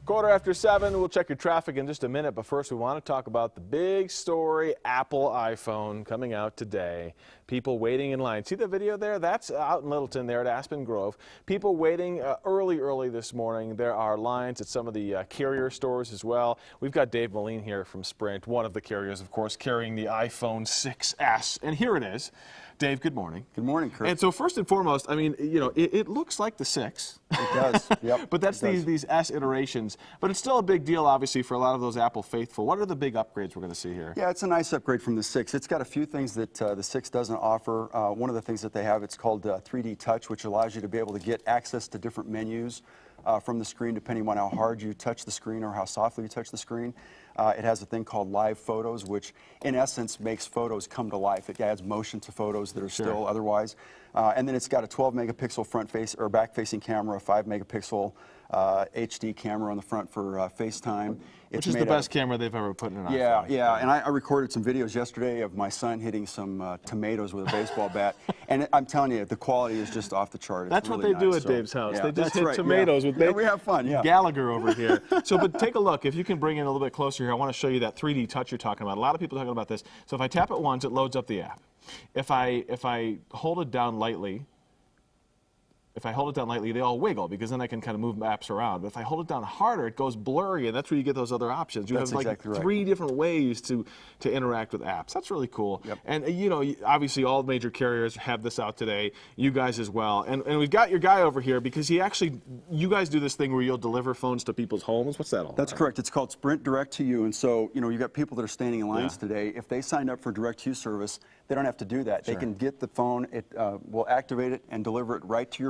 7:15. We'll check your traffic in just a minute, but first we want to talk about the big story, Apple iPhone coming out today. People waiting in line. See the video there? That's out in Littleton there at Aspen Grove. People waiting early this morning. There are lines at some of the carrier stores as well. We've got Dave Moline here from Sprint, one of the carriers, of course, carrying the iPhone 6S. And here it is. Dave, good morning. Good morning, Kurt. And so first and foremost, I mean, you know, it looks like the 6. It does, yep. But that's these S iterations. But it's still a big deal, obviously, for a lot of those Apple faithful. What are the big upgrades we're going to see here? Yeah, it's a nice upgrade from the 6. It's got a few things that the 6 doesn't offer. One of the things that they have, it's called 3D Touch, which allows you to be able to get access to different menus from the screen, depending on how hard you touch the screen or how softly you touch the screen. It has a thing called Live Photos, which in essence makes photos come to life. It adds motion to photos that are still otherwise. And then it's got a 12 megapixel front face or back facing camera, a 5 megapixel HD camera on the front for FaceTime. Which is the best camera they've ever put in an iPhone. Yeah, and I recorded some videos yesterday of my son hitting some tomatoes with a baseball bat, and I'm telling you, the quality is just off the chart. That's really what they do nice. at Dave's house. Yeah, they just hit right, tomatoes with we have fun, Gallagher over here. So, but take a look. If you can bring in a little bit closer here, I want to show you that 3D touch you're talking about. A lot of people are talking about this. So if I tap it once, it loads up the app. If I hold it down lightly, they all wiggle because then I can kind of move apps around. But if I hold it down harder, it goes blurry, and that's where you get those other options. You have like exactly right. 3 different ways to interact with apps. That's really cool. Yep. And you know, obviously all major carriers have this out today. You guys as well. And we've got your guy over here because you guys do this thing where you'll deliver phones to people's homes. What's that all about? That's correct. It's called Sprint Direct to You. And so, you know, you've got people that are standing in lines today. If they signed up for Direct to You service, they don't have to do that. They can get the phone. It will activate it and deliver it right to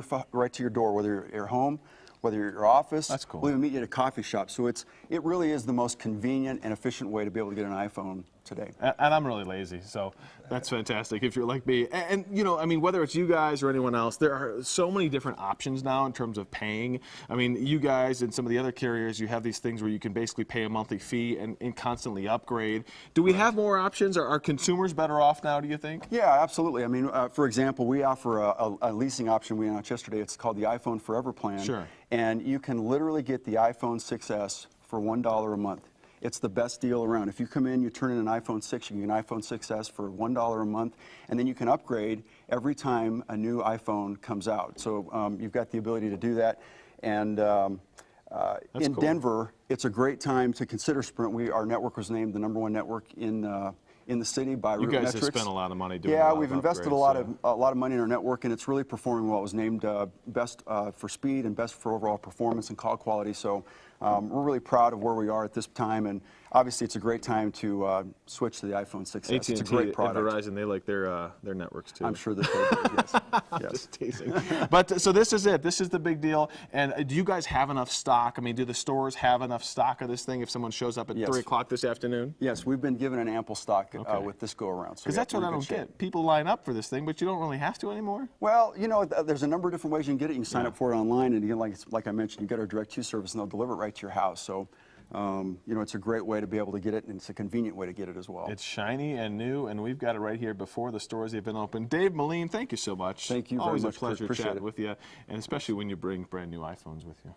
your door, whether you're at your home, whether you're at your office. That's cool. We'll even meet you at a coffee shop. So it really is the most convenient and efficient way to be able to get an iPhone today. And I'm really lazy, so that's fantastic if you're like me. And you know, I mean, whether it's you guys or anyone else, there are so many different options now in terms of paying. I mean, you guys and some of the other carriers, you have these things where you can basically pay a monthly fee and constantly upgrade. Do we have more options? Are consumers better off now, do you think? Yeah, absolutely. I mean, for example, we offer a leasing option we announced yesterday. It's called the iPhone Forever Plan. Sure. And you can literally get the iPhone 6S for $1 a month. It's the best deal around. If you come in, you turn in an iPhone 6, you get an iPhone 6S for $1 a month, and then you can upgrade every time a new iPhone comes out. So you've got the ability to do that. And in Denver, it's a great time to consider Sprint. Our network was named the #1 network in the city by RootMetrics. You guys have spent a lot of money doing Yeah, a lot we've of invested upgrades, a lot of money in our network, and it's really performing well. It was named best for speed and best for overall performance and call quality. So we're really proud of where we are at this time, and obviously it's a great time to switch to the iPhone 6S. AT&T it's a great product. and Verizon, they like their networks too. I'm sure that they do, yes. Yes. Just teasing. But so this is it. This is the big deal. And do you guys have enough stock? I mean, do the stores have enough stock of this thing if someone shows up at 3 o'clock this afternoon? Yes, we've been given an ample stock with this go-around. Because that's what I don't get. People line up for this thing, but you don't really have to anymore? Well, you know, there's a number of different ways you can get it. You can sign up for it online, and again, like I mentioned, you get our Direct to service, and they'll deliver it right to your house. So, you know, it's a great way to be able to get it, and it's a convenient way to get it as well. It's shiny and new, and we've got it right here before the stores have been open. Dave Moline, thank you so much. Thank you very Always much. a pleasure Appreciate chatting it. with you, and especially when you bring brand new iPhones with you.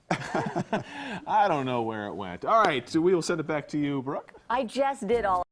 I don't know where it went. All right, so we will send it back to you, Brooke. I just did all